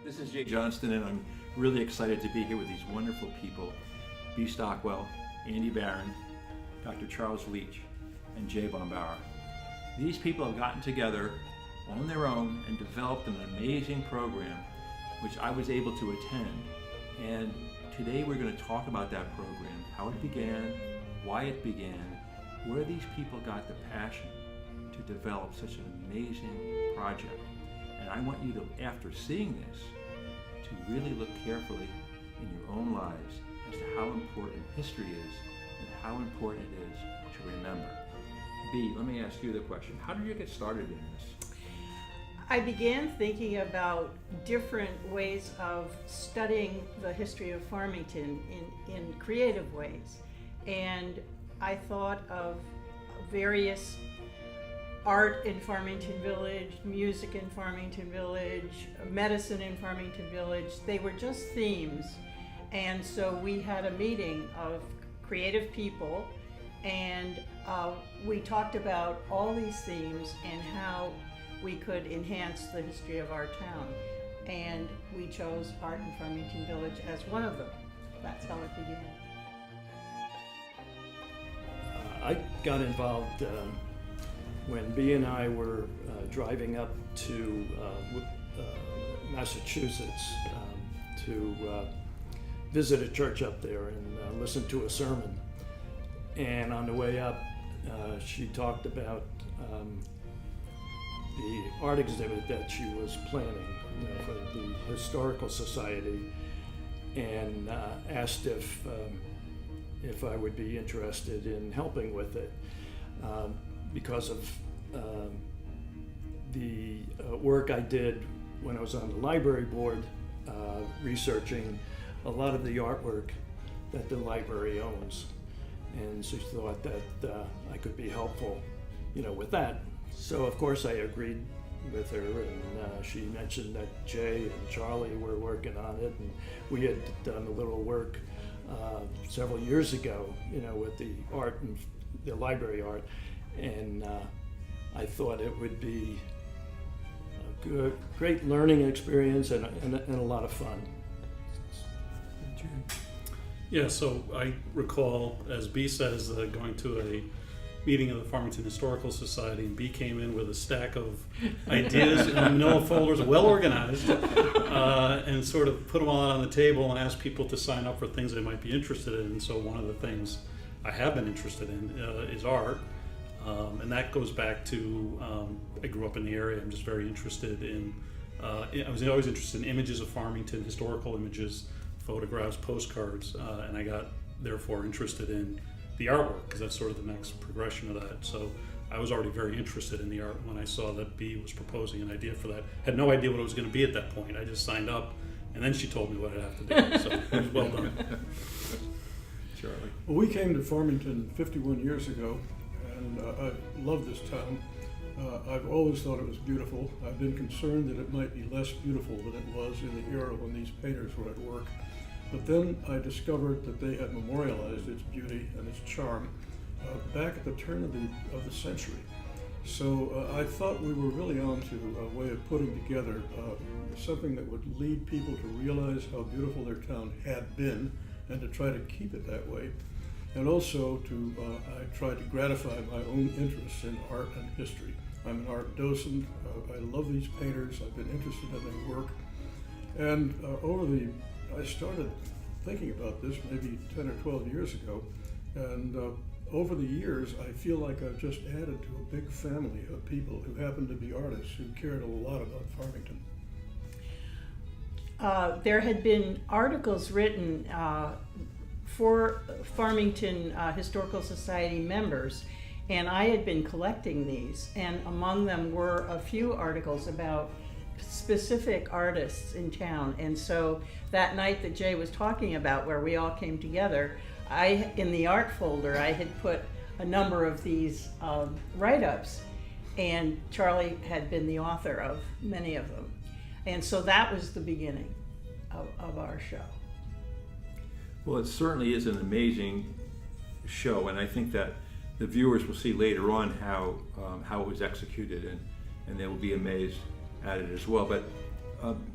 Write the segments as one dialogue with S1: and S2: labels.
S1: This is Jay Johnston, and I'm really excited to be here with these wonderful people, B. Stockwell, Andy Barron, Dr. Charles Leach, and Jay Bombara. These people have gotten together on their own and developed an amazing program which I was able to attend. And today we're going to talk about that program, how it began, why it began, where these people got the passion to develop such an amazing project. And I want you to, after seeing this, to really look carefully in your own lives as to how important history is and how important it is to remember. B, let me ask you the question. How did you get started in this?
S2: I began thinking about different ways of studying the history of Farmington in creative ways. And I thought of various art in Farmington Village, music in Farmington Village, medicine in Farmington Village. They were just themes. And so we had a meeting of creative people, and we talked about all these themes and how we could enhance the history of our town. And we chose art in Farmington Village as one of them. That's how it began.
S3: I got involved when B and I were driving up to Massachusetts to visit a church up there and listen to a sermon. And on the way up, she talked about the art exhibit that she was planning for the Historical Society, and asked if I would be interested in helping with it. Because of the work I did when I was on the library board, researching a lot of the artwork that the library owns. And she thought that I could be helpful, with that. So of course I agreed with her, and she mentioned that Jay and Charlie were working on it, and we had done a little work several years ago, with the art and the library art. And I thought it would be a great learning experience and a lot of fun.
S4: Yeah, so I recall, as B says, going to a meeting of the Farmington Historical Society, and B came in with a stack of ideas in manila folders, well organized, and sort of put them all out on the table and asked people to sign up for things they might be interested in. And so one of the things I have been interested in is art. And that goes back to, I grew up in the area. I'm just very interested in, I was always interested in images of Farmington, historical images, photographs, postcards, and I got therefore interested in the artwork, because that's sort of the next progression of that. So I was already very interested in the art when I saw that B was proposing an idea for that. Had no idea what it was going to be at that point. I just signed up, and then she told me what I'd have to do. So it was well done.
S1: Charlie?
S5: Well, we came to Farmington 51 years ago, and I love this town. I've always thought it was beautiful. I've been concerned that it might be less beautiful than it was in the era when these painters were at work. But then I discovered that they had memorialized its beauty and its charm back at the turn of the century. So I thought we were really on to a way of putting together something that would lead people to realize how beautiful their town had been and to try to keep it that way. And also I tried to gratify my own interests in art and history. I'm an art docent. I love these painters. I've been interested in their work. And I started thinking about this maybe 10 or 12 years ago. And over the years, I feel like I've just added to a big family of people who happen to be artists who cared a lot about Farmington.
S2: There had been articles written for Farmington Historical Society members, and I had been collecting these, and among them were a few articles about specific artists in town. And so that night that Jay was talking about, where we all came together, in the art folder, I had put a number of these write-ups, and Charlie had been the author of many of them. And so that was the beginning of our show.
S1: Well, it certainly is an amazing show, and I think that the viewers will see later on how it was executed, and they will be amazed at it as well. But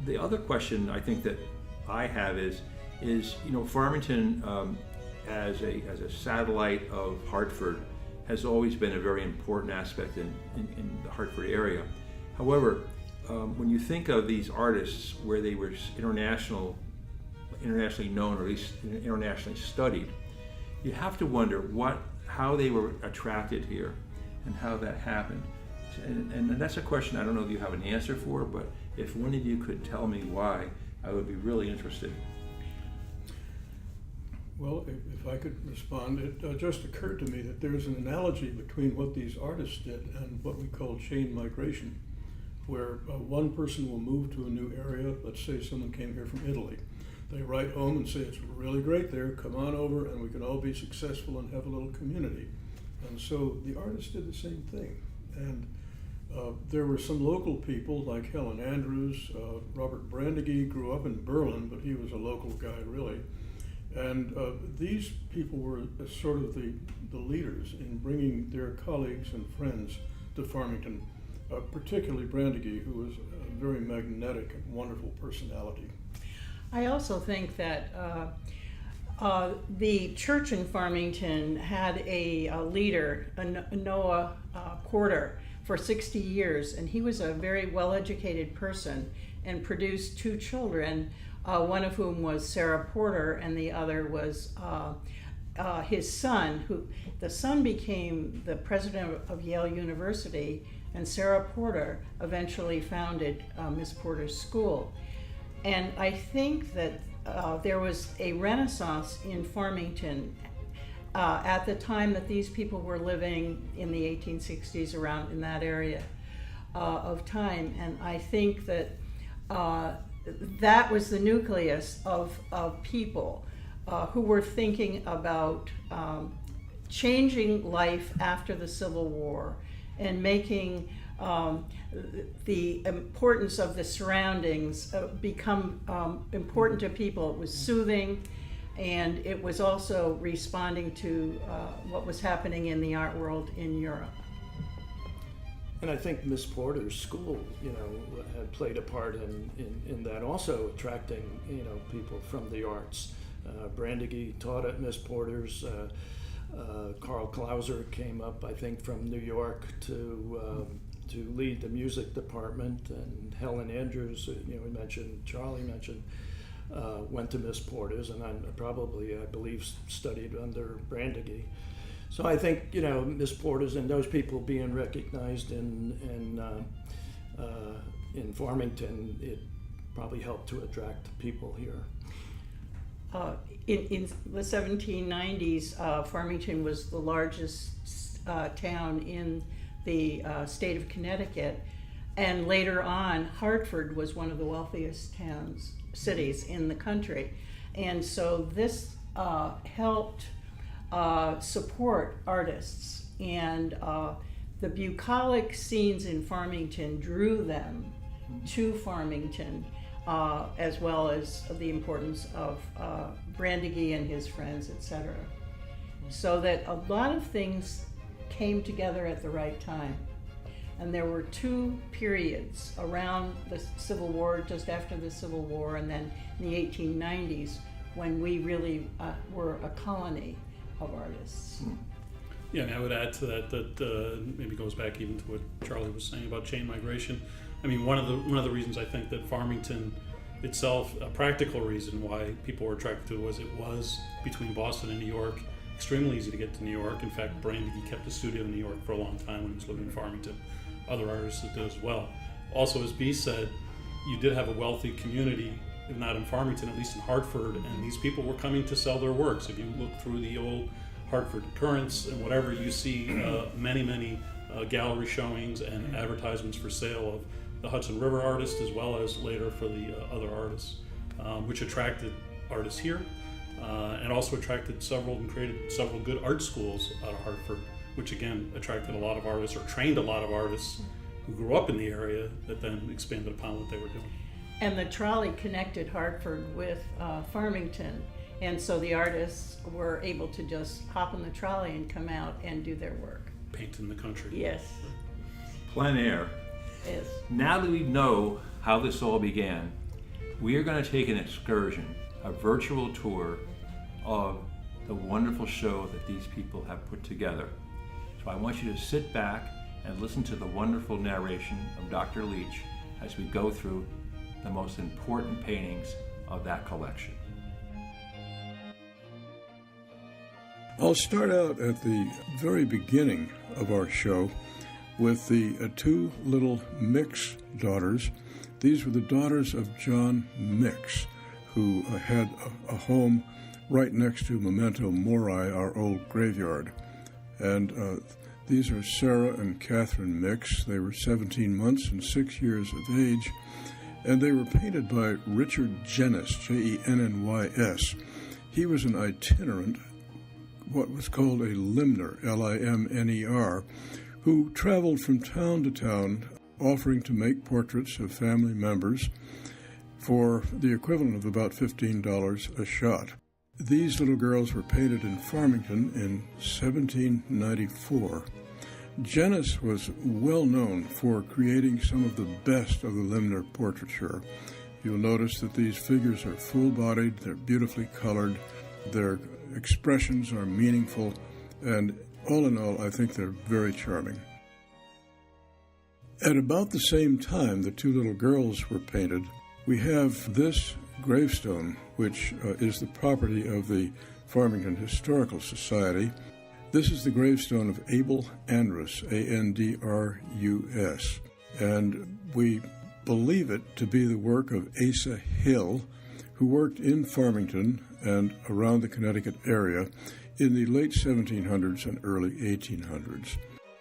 S1: The other question I think that I have is Farmington as a satellite of Hartford has always been a very important aspect in the Hartford area. However, when you think of these artists where they were internationally known, or at least internationally studied, you have to wonder how they were attracted here and how that happened. And that's a question I don't know if you have an answer for, but if one of you could tell me why, I would be really interested.
S5: Well, if I could respond, it just occurred to me that there's an analogy between what these artists did and what we call chain migration, where one person will move to a new area. Let's say someone came here from Italy. They write home and say, it's really great there, come on over and we can all be successful and have a little community. And so the artists did the same thing. And there were some local people like Helen Andrews. Robert Brandegee grew up in Berlin, but he was a local guy really. And these people were sort of the leaders in bringing their colleagues and friends to Farmington, particularly Brandegee, who was a very magnetic and wonderful personality.
S2: I also think that the church in Farmington had a leader, Noah Porter, for 60 years, and he was a very well-educated person and produced two children, one of whom was Sarah Porter and the other was his son, the son became the president of Yale University, and Sarah Porter eventually founded Miss Porter's School. And I think that there was a renaissance in Farmington at the time that these people were living in the 1860s, around in that area of time. And I think that that was the nucleus of people who were thinking about changing life after the Civil War and making the importance of the surroundings become important to people. It was soothing, and it was also responding to what was happening in the art world in Europe.
S3: And I think Miss Porter's school, had played a part in that, also attracting, people from the arts. Brandegee taught at Miss Porter's. Karl Clauser came up, I think, from New York to lead the music department, and Helen Andrews, Charlie mentioned, went to Miss Porter's, and I believe, studied under Brandegee. So I think, Miss Porter's and those people being recognized in Farmington, it probably helped to attract people here.
S2: In the 1790s, Farmington was the largest town in the state of Connecticut, and later on, Hartford was one of the wealthiest cities in the country, and so this helped support artists, and the bucolic scenes in Farmington drew them to Farmington, as well as the importance of Brandegee and his friends, etc. So that a lot of things came together at the right time. And there were two periods around the Civil War, just after the Civil War, and then in the 1890s, when we really were a colony of artists.
S4: Yeah, and I would add to that maybe goes back even to what Charlie was saying about chain migration. I mean, one of the reasons I think that Farmington itself, a practical reason why people were attracted to it was between Boston and New York, extremely easy to get to New York. In fact, Brandegee kept a studio in New York for a long time when he was living in Farmington. Other artists did as well. Also, as B said, you did have a wealthy community, if not in Farmington, at least in Hartford, and these people were coming to sell their works. If you look through the old Hartford Currents and whatever, you see many gallery showings and advertisements for sale of the Hudson River artists, as well as later for the other artists, which attracted artists here, and also attracted several and created several good art schools out of Hartford, which again attracted a lot of artists, or trained a lot of artists who grew up in the area, that then expanded upon what they were doing.
S2: And the trolley connected Hartford with Farmington, and so the artists were able to just hop on the trolley and come out and do their work.
S4: Paint in the country.
S2: Yes.
S1: Plein air.
S2: Yes.
S1: Now that we know how this all began, we are going to take an excursion, a virtual tour of the wonderful show that these people have put together. So I want you to sit back and listen to the wonderful narration of Dr. Leach as we go through the most important paintings of that collection.
S5: I'll start out at the very beginning of our show with the two little Mix daughters. These were the daughters of John Mix, who had a home right next to Memento Mori, our old graveyard. And these are Sarah and Catherine Mix. They were 17 months and 6 years of age, and they were painted by Richard Jennis, Jennys. He was an itinerant, what was called a limner, Limner, who traveled from town to town offering to make portraits of family members for the equivalent of about $15 a shot. These little girls were painted in Farmington in 1794. Jennis was well known for creating some of the best of the limner portraiture. You'll notice that these figures are full-bodied, they're beautifully colored, their expressions are meaningful, and all in all, I think they're very charming. At about the same time the two little girls were painted, we have this gravestone, which is the property of the Farmington Historical Society. This is the gravestone of Abel Andrus, Andrus, and we believe it to be the work of Asa Hill, who worked in Farmington and around the Connecticut area in the late 1700s and early 1800s.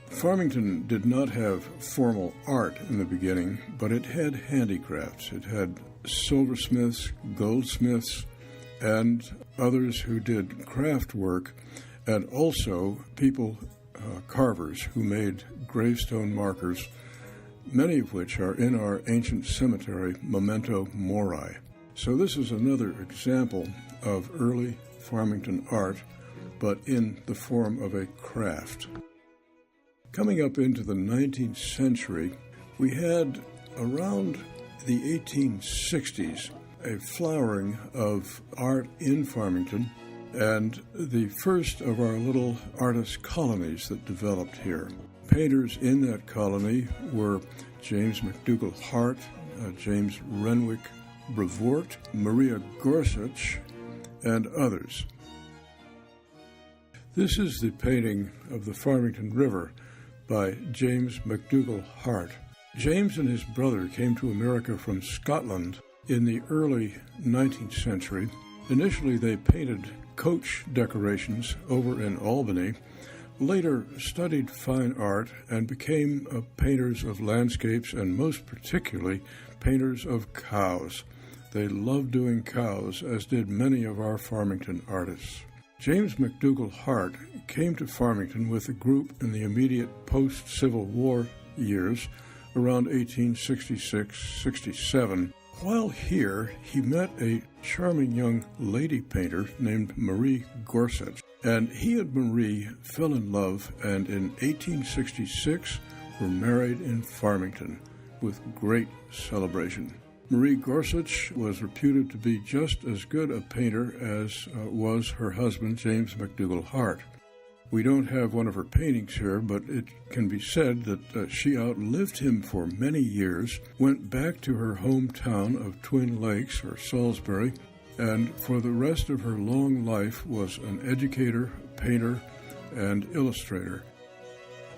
S5: Farmington did not have formal art in the beginning, but it had handicrafts. It had silversmiths, goldsmiths, and others who did craft work, and also people, carvers, who made gravestone markers, many of which are in our ancient cemetery, Memento Mori. So this is another example of early Farmington art, but in the form of a craft. Coming up into the 19th century, we had around the 1860s a flowering of art in Farmington, and the first of our little artist colonies that developed here. Painters in that colony were James MacDougall Hart, James Renwick Brevoort, Maria Gorsuch, and others. This is the painting of the Farmington River by James MacDougall Hart. James and his brother came to America from Scotland in the early 19th century. Initially, they painted coach decorations over in Albany, later studied fine art, and became painters of landscapes and most particularly painters of cows. They loved doing cows, as did many of our Farmington artists. James MacDougall Hart came to Farmington with a group in the immediate post-Civil War years, around 1866-67. While here, he met a charming young lady painter named Marie Gorsuch, and he and Marie fell in love, and in 1866 were married in Farmington with great celebration. Marie Gorsuch was reputed to be just as good a painter as was her husband, James MacDougall Hart. We don't have one of her paintings here, but it can be said that she outlived him for many years, went back to her hometown of Twin Lakes, or Salisbury, and for the rest of her long life was an educator, painter, and illustrator.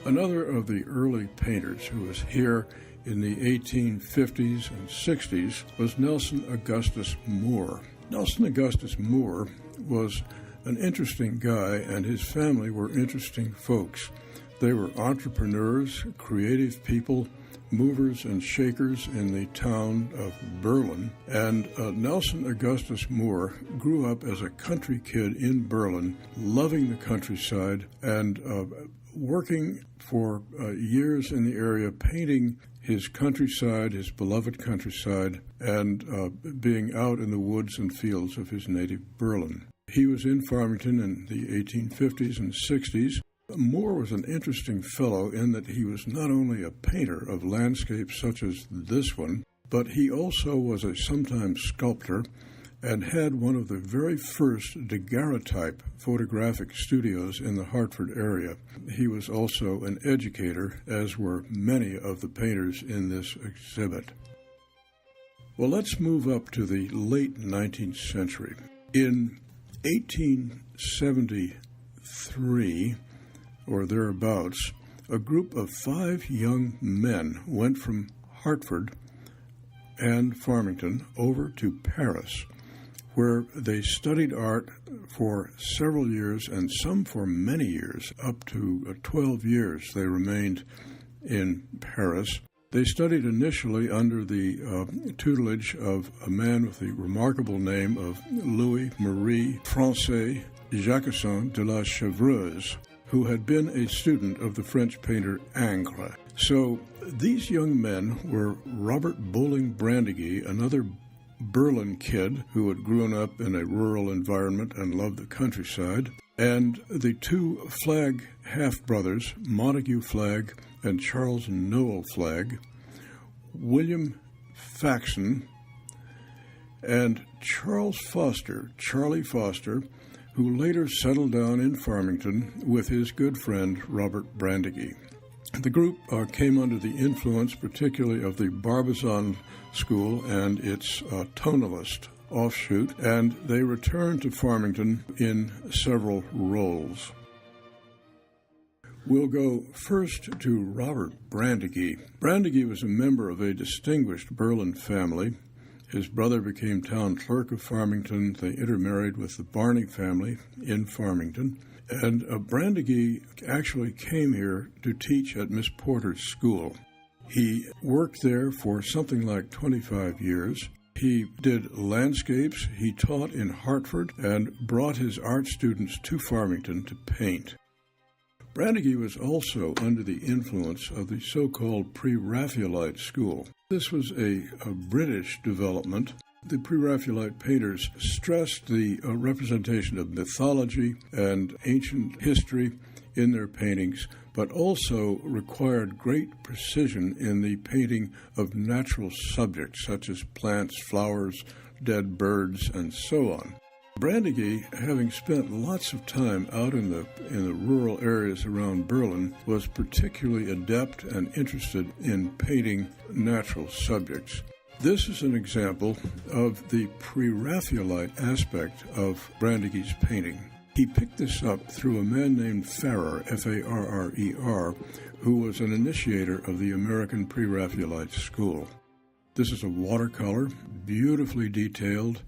S5: Another of the early painters who was here in the 1850s and 60s was Nelson Augustus Moore. Nelson Augustus Moore was an interesting guy, and his family were interesting folks. They were entrepreneurs, creative people, movers and shakers in the town of Berlin. And Nelson Augustus Moore grew up as a country kid in Berlin, loving the countryside and working for years in the area, painting his countryside, his beloved countryside, and being out in the woods and fields of his native Berlin. He was in Farmington in the 1850s and 60s, Moore was an interesting fellow in that he was not only a painter of landscapes such as this one, but he also was a sometime sculptor and had one of the very first daguerreotype photographic studios in the Hartford area. He was also an educator, as were many of the painters in this exhibit. Well, let's move up to the late 19th century. In 1873, or thereabouts, a group of 5 young men went from Hartford and Farmington over to Paris, where they studied art for several years, and some for many years. Up to 12 years they remained in Paris. They studied initially under the tutelage of a man with the remarkable name of Louis-Marie Francais Jacquesson de la Chevreuse, who had been a student of the French painter Ingres. So these young men were Robert Bowling Brandegee, another Berlin kid who had grown up in a rural environment and loved the countryside, and the 2 Flagg half-brothers, Montague Flagg and Charles Noel Flagg, William Faxon, and Charlie Foster, who later settled down in Farmington with his good friend Robert Brandegee. The group came under the influence particularly of the Barbizon School and its tonalist offshoot, and they returned to Farmington in several roles. We'll go first to Robert Brandegee. Brandegee was a member of a distinguished Berlin family. His brother became town clerk of Farmington. They intermarried with the Barney family in Farmington. And Brandegee actually came here to teach at Miss Porter's school. He worked there for something like 25 years. He did landscapes, he taught in Hartford, and brought his art students to Farmington to paint. Brandegee was also under the influence of the so-called PreRaphaelite School. This was a British development. The PreRaphaelite painters stressed the representation of mythology and ancient history in their paintings, but also required great precision in the painting of natural subjects such as plants, flowers, dead birds, and so on. Brandegee, having spent lots of time out in the rural areas around Berlin, was particularly adept and interested in painting natural subjects. This is an example of the PreRaphaelite aspect of Brandegee's painting. He picked this up through a man named Farrer, F-A-R-R-E-R, who was an initiator of the American PreRaphaelite School. This is a watercolor, beautifully detailed,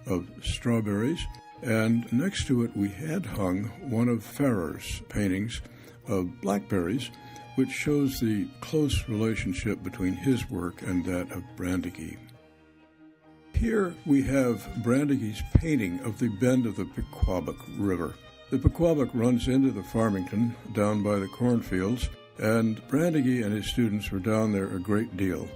S5: of strawberries, and next to it we had hung one of Farrer's paintings of blackberries, which shows the close relationship between his work and that of Brandegee. Here we have Brandegee's painting of the bend of the Pequawbuck River. The Pequawbuck runs into the Farmington down by the cornfields, and Brandegee and his students were down there a great deal.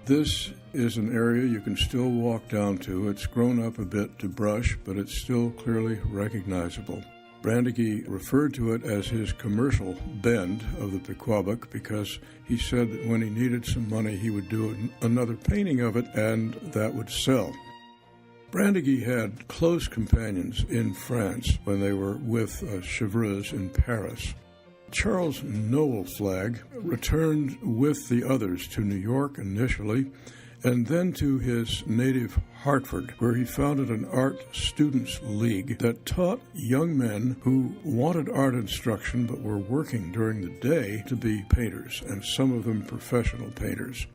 S5: This is an area you can still walk down to. It's grown up a bit to brush, but it's still clearly recognizable. Brandegee referred to it as his commercial bend of the Pequawbuck because he said that when he needed some money, he would do another painting of it, and that would sell. Brandegee had close companions in France when they were with Chevreuse in Paris. Charles Noel Flagg returned with the others to New York initially, and then to his native Hartford, where he founded an art students' league that taught young men who wanted art instruction but were working during the day to be painters, and some of them professional painters.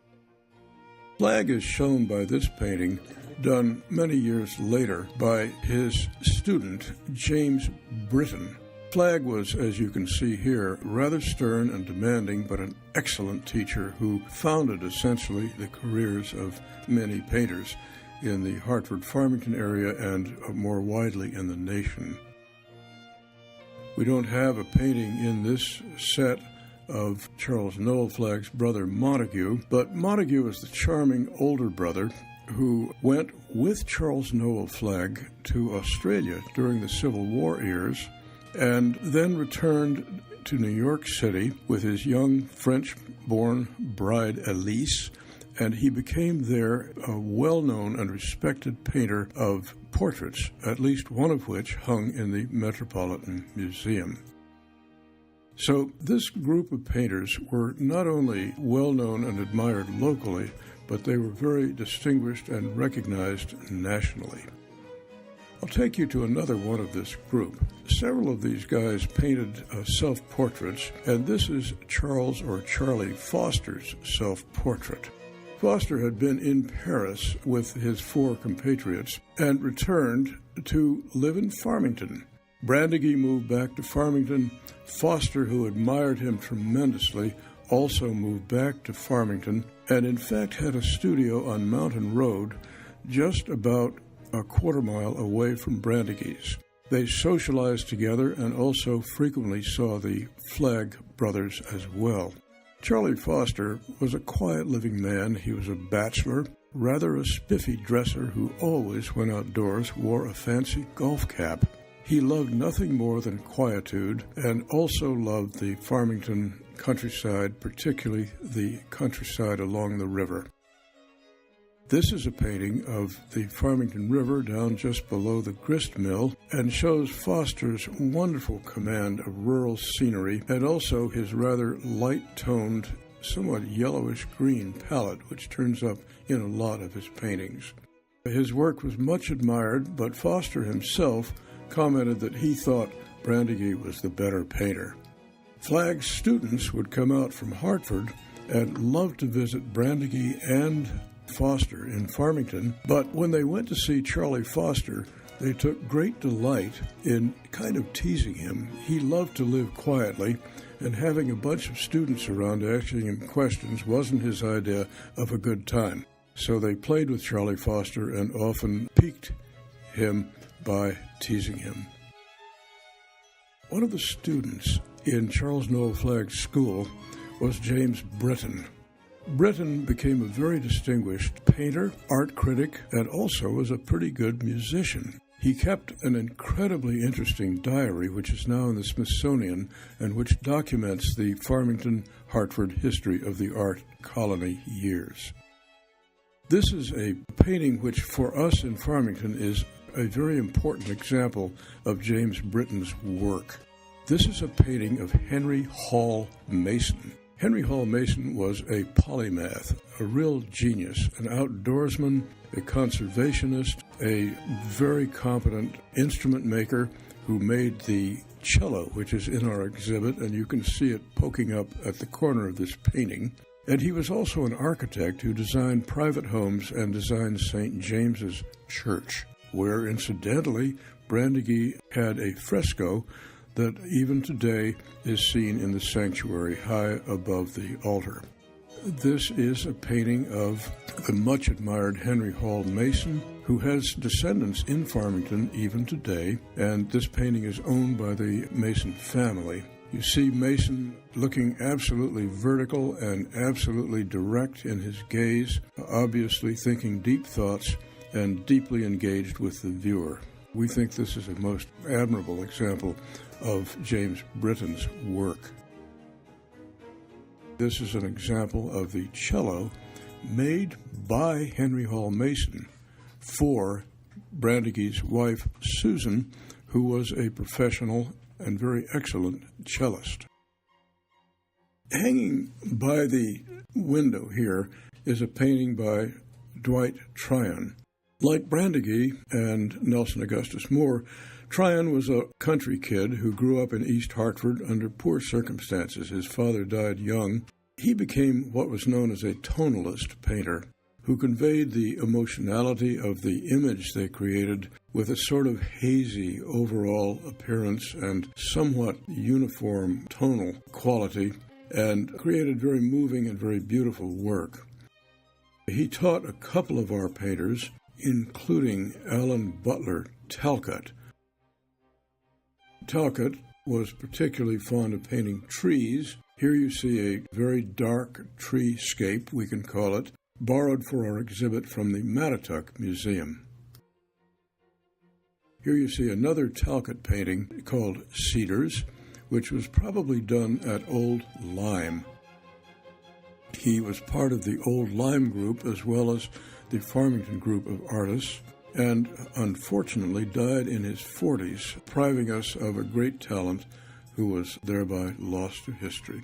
S5: Flagg is shown by this painting, done many years later by his student, James Britten. Flagg was, as you can see here, rather stern and demanding, but an excellent teacher who founded essentially the careers of many painters in the Hartford-Farmington area and more widely in the nation. We don't have a painting in this set of Charles Noel Flagg's brother Montague, but Montague is the charming older brother who went with Charles Noel Flagg to Australia during the Civil War years, and then returned to New York City with his young French-born bride Elise, and he became there a well-known and respected painter of portraits, at least one of which hung in the Metropolitan Museum. So this group of painters were not only well-known and admired locally, but they were very distinguished and recognized nationally. I'll take you to another one of this group. Several of these guys painted self-portraits, and this is Charlie Foster's self-portrait. Foster had been in Paris with his 4 compatriots and returned to live in Farmington. Brandegee moved back to Farmington. Foster, who admired him tremendously, also moved back to Farmington and in fact had a studio on Mountain Road just about a quarter-mile away from Brandegee's. They socialized together and also frequently saw the Flagg brothers as well. Charlie Foster was a quiet-living man. He was a bachelor, rather a spiffy dresser who always, when outdoors, wore a fancy golf cap. He loved nothing more than quietude and also loved the Farmington countryside, particularly the countryside along the river. This is a painting of the Farmington River down just below the grist mill and shows Foster's wonderful command of rural scenery and also his rather light-toned, somewhat yellowish-green palette, which turns up in a lot of his paintings. His work was much admired, but Foster himself commented that he thought Brandegee was the better painter. Flagg's students would come out from Hartford and loved to visit Brandegee and Foster in Farmington, but when they went to see Charlie Foster, they took great delight in kind of teasing him. He loved to live quietly, and having a bunch of students around asking him questions wasn't his idea of a good time. So they played with Charlie Foster and often piqued him by teasing him. One of the students in Charles Noel Flagg's school was James Britten. Britten became a very distinguished painter, art critic, and also was a pretty good musician. He kept an incredibly interesting diary, which is now in the Smithsonian, and which documents the Farmington-Hartford history of the art colony years. This is a painting which, for us in Farmington, is a very important example of James Britten's work. This is a painting of Henry Hall Mason. Henry Hall Mason was a polymath, a real genius, an outdoorsman, a conservationist, a very competent instrument maker who made the cello, which is in our exhibit, and you can see it poking up at the corner of this painting. And he was also an architect who designed private homes and designed St. James's Church, where, incidentally, Brandegee had a fresco that even today is seen in the sanctuary high above the altar. This is a painting of the much-admired Henry Hall Mason, who has descendants in Farmington even today, and this painting is owned by the Mason family. You see Mason looking absolutely vertical and absolutely direct in his gaze, obviously thinking deep thoughts and deeply engaged with the viewer. We think this is a most admirable example of James Britten's work. This is an example of the cello made by Henry Hall Mason for Brandegee's wife, Susan, who was a professional and very excellent cellist. Hanging by the window here is a painting by Dwight Tryon. Like Brandegee and Nelson Augustus Moore, Tryon was a country kid who grew up in East Hartford under poor circumstances. His father died young. He became what was known as a tonalist painter, who conveyed the emotionality of the image they created with a sort of hazy overall appearance and somewhat uniform tonal quality, and created very moving and very beautiful work. He taught a couple of our painters, including Alan Butler Talcott. Talcott was particularly fond of painting trees. Here you see a very dark treescape, we can call it, borrowed for our exhibit from the Mattatuck Museum. Here you see another Talcott painting called Cedars, which was probably done at Old Lyme. He was part of the Old Lyme group as well as the Farmington group of artists, and unfortunately died in his 40s, depriving us of a great talent who was thereby lost to history.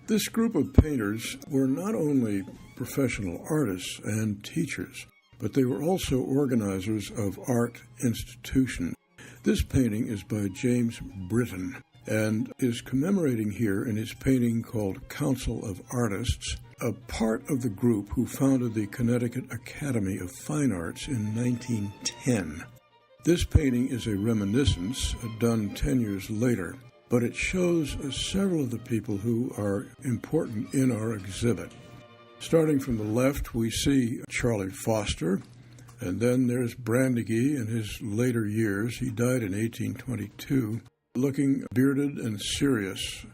S5: This group of painters were not only professional artists and teachers, but they were also organizers of art institutions. This painting is by James Britten and is commemorating here in his painting called Council of Artists, a part of the group who founded the Connecticut Academy of Fine Arts in 1910. This painting is a reminiscence done 10 years later, but it shows several of the people who are important in our exhibit. Starting from the left, we see Charlie Foster, and then there's Brandegie in his later years. He died in 1822, looking bearded and serious.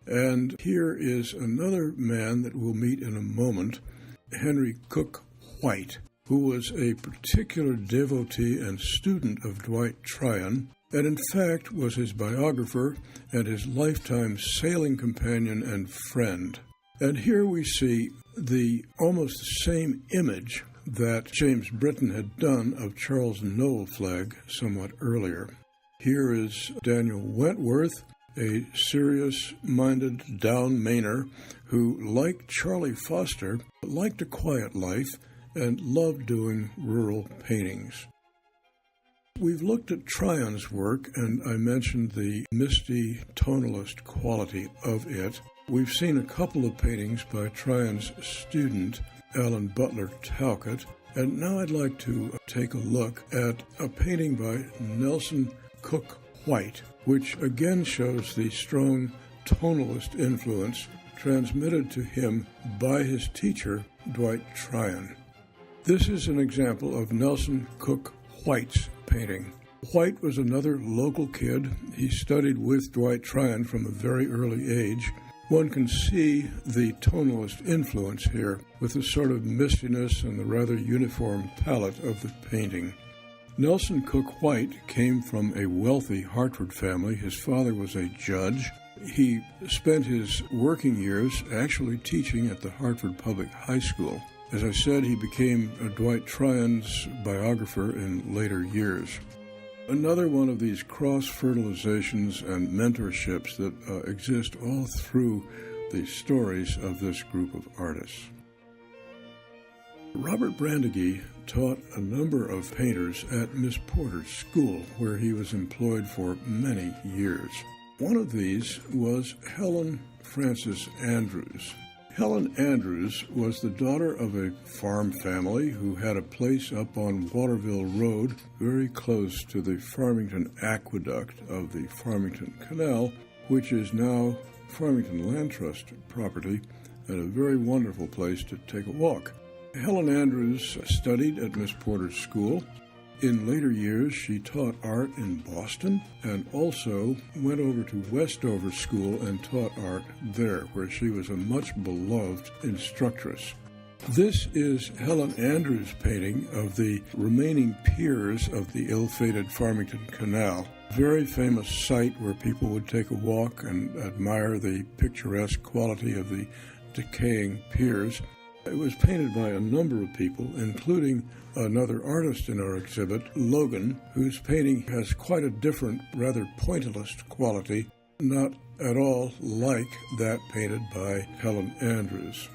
S5: And here is another man that we'll meet in a moment, Henry Cooke White, who was a particular devotee and student of Dwight Tryon, and in fact was his biographer and his lifetime sailing companion and friend. And here we see the almost same image that James Britten had done of Charles Noel Flagg somewhat earlier. Here is Daniel Wentworth, a serious-minded down Mainer who, like Charlie Foster, liked a quiet life and loved doing rural paintings. We've looked at Tryon's work, and I mentioned the misty tonalist quality of it. We've seen a couple of paintings by Tryon's student, Alan Butler Talcott, and now I'd like to take a look at a painting by Nelson Cooke White, which again shows the strong tonalist influence transmitted to him by his teacher, Dwight Tryon. This is an example of Nelson Cooke White's painting. White was another local kid. He studied with Dwight Tryon from a very early age. One can see the tonalist influence here with the sort of mistiness and the rather uniform palette of the painting. Nelson Cooke White came from a wealthy Hartford family. His father was a judge. He spent his working years actually teaching at the Hartford Public High School. As I said, he became Dwight Tryon's biographer in later years. Another one of these cross-fertilizations and mentorships that exist all through the stories of this group of artists. Robert Brandegie taught a number of painters at Miss Porter's school, where he was employed for many years. One of these was Helen Frances Andrews. Helen Andrews was the daughter of a farm family who had a place up on Waterville Road, very close to the Farmington Aqueduct of the Farmington Canal, which is now Farmington Land Trust property, and a very wonderful place to take a walk. Helen Andrews studied at Miss Porter's school. In later years, she taught art in Boston and also went over to Westover School and taught art there, where she was a much beloved instructress. This is Helen Andrews' painting of the remaining piers of the ill-fated Farmington Canal. Very famous site where people would take a walk and admire the picturesque quality of the decaying piers. It was painted by a number of people, including another artist in our exhibit, Logan, whose painting has quite a different, rather pointillist quality, not at all like that painted by Helen Andrews.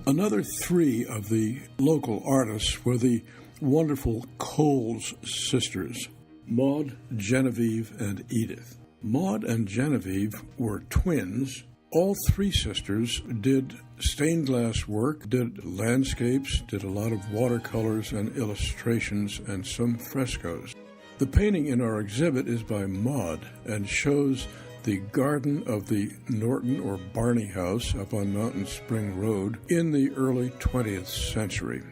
S5: Another three of the local artists were the wonderful Coles sisters, Maud, Genevieve, and Edith. Maud and Genevieve were twins. All three sisters did stained glass work, did landscapes, did a lot of watercolors and illustrations, and some frescoes. The painting in our exhibit is by Maud and shows the garden of the Norton or Barney House up on Mountain Spring Road in the early 20th century.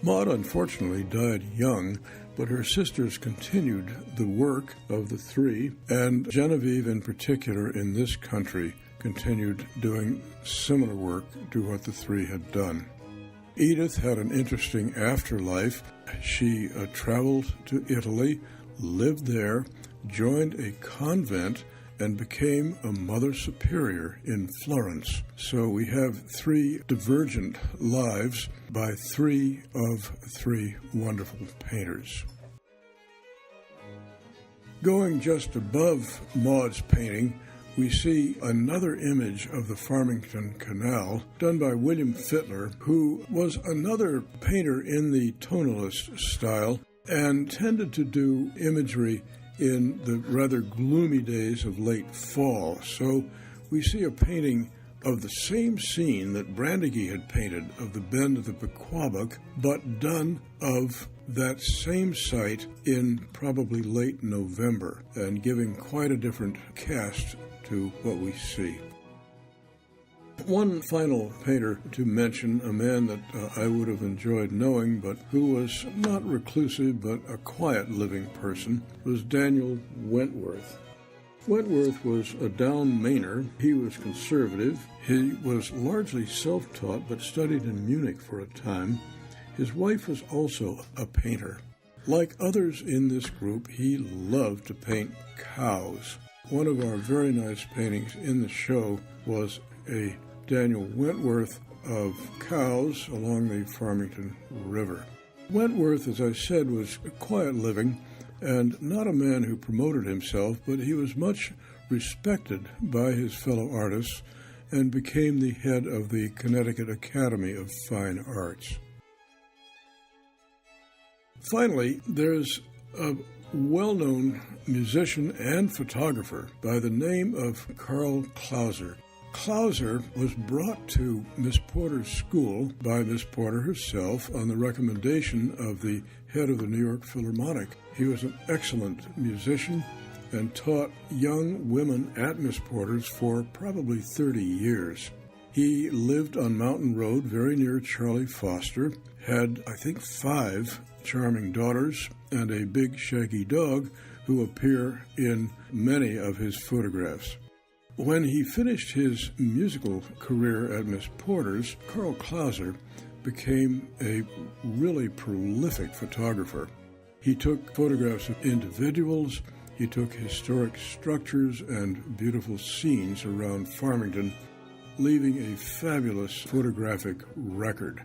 S5: Maud unfortunately died young, but her sisters continued the work of the three, and Genevieve in particular in this country continued doing similar work to what the three had done. Edith had an interesting afterlife. She traveled to Italy, lived there, joined a convent and became a Mother Superior in Florence. So we have three divergent lives by three of three wonderful painters. Going just above Maud's painting, we see another image of the Farmington Canal done by William Fiddler, who was another painter in the tonalist style and tended to do imagery in the rather gloomy days of late fall. So we see a painting of the same scene that Brandegie had painted of the bend of the Pequawbuck, but done of that same site in probably late November, and giving quite a different cast to what we see. One final painter to mention, a man that I would have enjoyed knowing, but who was not reclusive but a quiet living person, was Daniel Wentworth. Wentworth was a down Mainer. He was conservative. He was largely self-taught but studied in Munich for a time. His wife was also a painter. Like others in this group, he loved to paint cows. One of our very nice paintings in the show was a Daniel Wentworth of cows along the Farmington River. Wentworth, as I said, was quiet living and not a man who promoted himself, but he was much respected by his fellow artists and became the head of the Connecticut Academy of Fine Arts. Finally, there's a well-known musician and photographer by the name of Karl Clauser. Clauser was brought to Miss Porter's school by Miss Porter herself on the recommendation of the head of the New York Philharmonic. He was an excellent musician and taught young women at Miss Porter's for probably 30 years. He lived on Mountain Road, very near Charlie Foster, had, I think, 5 charming daughters and a big shaggy dog who appear in many of his photographs. When he finished his musical career at Miss Porter's, Karl Clauser became a really prolific photographer. He took photographs of individuals, he took historic structures and beautiful scenes around Farmington, leaving a fabulous photographic record.